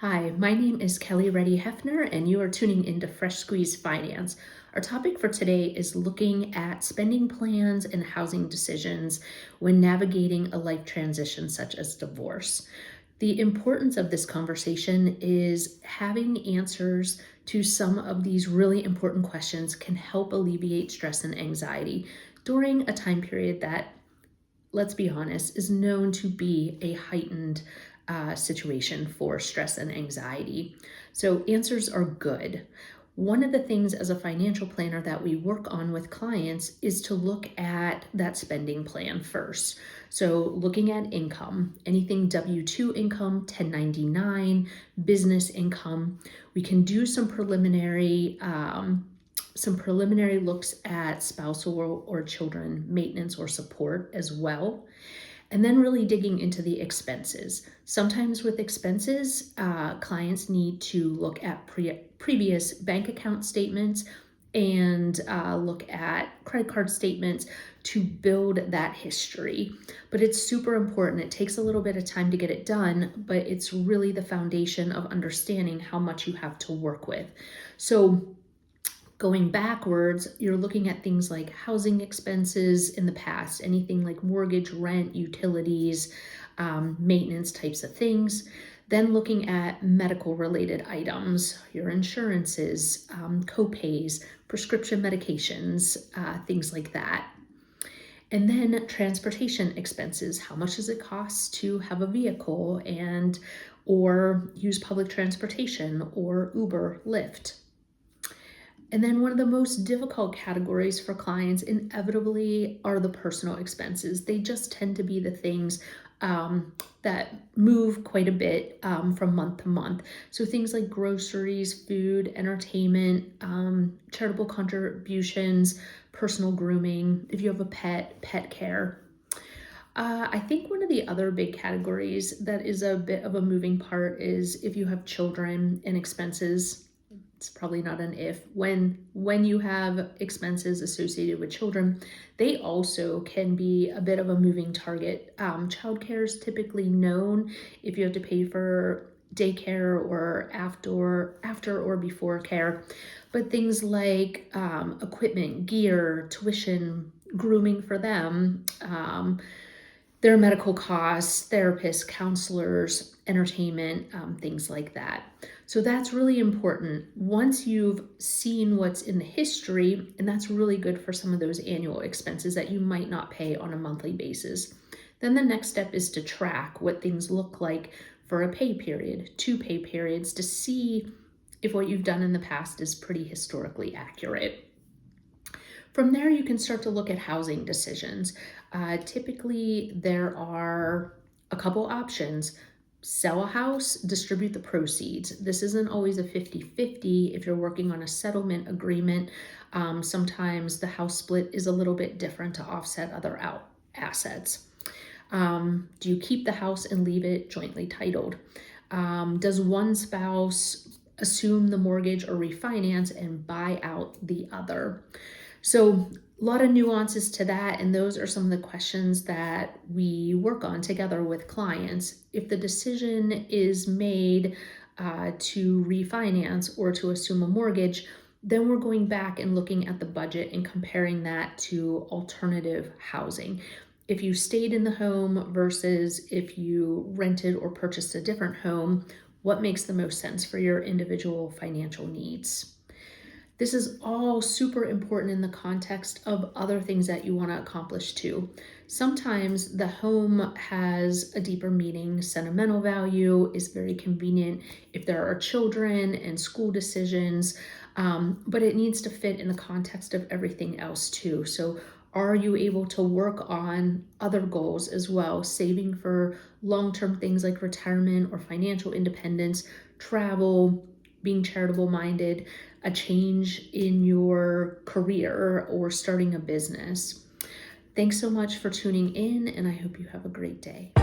Hi, my name is Kelly Reddy-Heffner, and you are tuning into Fresh Squeeze Finance. Our topic for today is looking at spending plans and housing decisions when navigating a life transition such as divorce. The importance of this conversation is having answers to some of these really important questions can help alleviate stress and anxiety during a time period that, let's be honest, is known to be a heightened situation for stress and anxiety. So, answers are good. One of the things as a financial planner that we work on with clients is to look at that spending plan first. So, looking at income, anything W-2 income, 1099, business income. We can do some preliminary looks at spousal or children maintenance or support as well. And then really digging into the expenses. Sometimes with expenses, clients need to look at previous bank account statements and look at credit card statements to build that history. But it's super important. It takes a little bit of time to get it done, but it's really the foundation of understanding how much you have to work with. So going backwards, you're looking at things like housing expenses in the past, anything like mortgage, rent, utilities, maintenance types of things. Then looking at medical related items, your insurances, co-pays, prescription medications, things like that. And then transportation expenses. How much does it cost to have a vehicle or use public transportation or Uber, Lyft? And then one of the most difficult categories for clients inevitably are the personal expenses. They just tend to be the things that move quite a bit from month to month. So things like groceries, food, entertainment, charitable contributions, personal grooming, if you have a pet care. I think one of the other big categories that is a bit of a moving part is if you have children and expenses. It's probably not an if. When you have expenses associated with children, they also can be a bit of a moving target. Childcare is typically known if you have to pay for daycare or after or before care, but things like equipment, gear, tuition, grooming for them, their medical costs, therapists, counselors, entertainment, things like that. So that's really important. Once you've seen what's in the history, and that's really good for some of those annual expenses that you might not pay on a monthly basis, then the next step is to track what things look like for a pay period, 2 pay periods, to see if what you've done in the past is pretty historically accurate. From there, you can start to look at housing decisions. Typically, there are a couple options. Sell a house, distribute the proceeds. This isn't always a 50-50 if you're working on a settlement agreement. Sometimes the house split is a little bit different to offset other assets. Do you keep the house and leave it jointly titled? Does one spouse assume the mortgage or refinance and buy out the other? So a lot of nuances to that, and those are some of the questions that we work on together with clients. If the decision is made to refinance or to assume a mortgage, then we're going back and looking at the budget and comparing that to alternative housing. If you stayed in the home versus if you rented or purchased a different home, what makes the most sense for your individual financial needs? This is all super important in the context of other things that you want to accomplish too. Sometimes the home has a deeper meaning, sentimental value, is very convenient if there are children and school decisions, but it needs to fit in the context of everything else too. So are you able to work on other goals as well, saving for long-term things like retirement or financial independence, travel, being charitable minded, a change in your career, or starting a business? Thanks so much for tuning in, and I hope you have a great day.